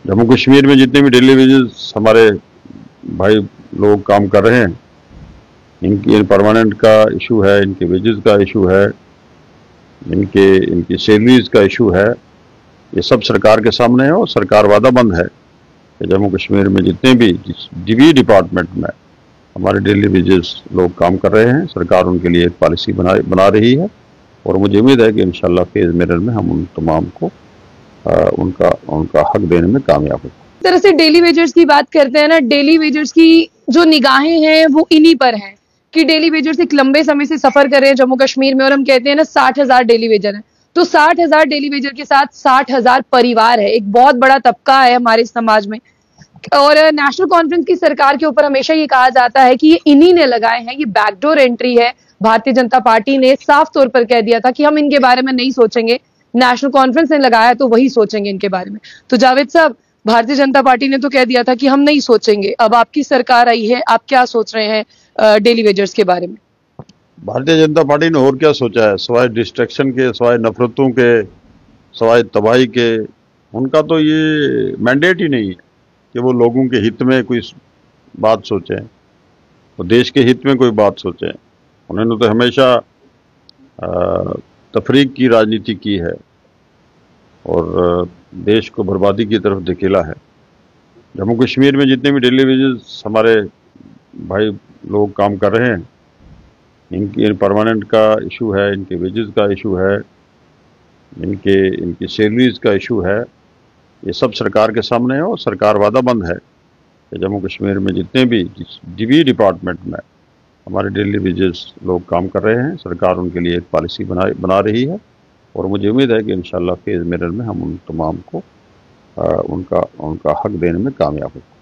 जम्मू कश्मीर में जितने भी डेली वेजेस हमारे भाई लोग काम कर रहे हैं, इनकी परमानेंट का इशू है, इनके वेजेस का इशू है, इनकी सैलरीज का इशू है। ये सब सरकार के सामने है और सरकार वादाबंद है कि जम्मू कश्मीर में जितने भी डिपार्टमेंट में हमारे डेली वेजेस लोग काम कर रहे हैं, सरकार उनके लिए एक पॉलिसी बना रही है और मुझे उम्मीद है कि इंशाल्लाह फेज मिरर में हम उन तमाम को उनका हक देने में कामयाब होंगे। तरह से डेली वेजर्स की बात करते हैं ना, डेली वेजर्स की जो निगाहें हैं वो इन्हीं पर हैं कि डेली वेजर्स एक लंबे समय से सफर कर रहे हैं जम्मू कश्मीर में, और हम कहते हैं ना 60,000 डेली वेजर हैं, तो 60,000 डेली वेजर के साथ 60,000 परिवार है, एक बहुत बड़ा तबका है हमारे समाज में। और नेशनल कॉन्फ्रेंस की सरकार के ऊपर हमेशा ये कहा जाता है कि ये इन्हीं ने लगाए हैं, ये बैकडोर एंट्री है। भारतीय जनता पार्टी ने साफ तौर पर कह दिया था कि हम इनके बारे में नहीं सोचेंगे, नेशनल कॉन्फ्रेंस ने लगाया तो वही सोचेंगे इनके बारे में। तो जावेद साहब, भारतीय जनता पार्टी ने तो कह दिया था कि हम नहीं सोचेंगे, अब आपकी सरकार आई है, आप क्या सोच रहे हैं डेली वेजर्स के बारे में? भारतीय जनता पार्टी ने और क्या सोचा है, सिवाय डिस्ट्रैक्शन के, सिवाय नफरतों के, सिवाय तबाही के। उनका तो ये मैंडेट ही नहीं है कि वो लोगों के हित में कोई बात सोचें, वो देश के हित में कोई बात सोचें। उन्होंने तो हमेशा तफरीक की राजनीति की है और देश को बर्बादी की तरफ धकेला है। जम्मू कश्मीर में जितने भी डेली वेजेस हमारे भाई लोग काम कर रहे हैं, इनकी परमानेंट का इशू है, इनके वेजेस का इशू है, इनकी सैलरीज का इशू है। ये सब सरकार के सामने है और सरकार वादाबंद है कि जम्मू कश्मीर में जितने भी डिपार्टमेंट में हमारे डेली वेजेस लोग काम कर रहे हैं, सरकार उनके लिए एक पॉलिसी बना रही है और मुझे उम्मीद है कि इंशाल्लाह फेज मिरर में हम उन तमाम को उनका हक देने में कामयाब होंगे।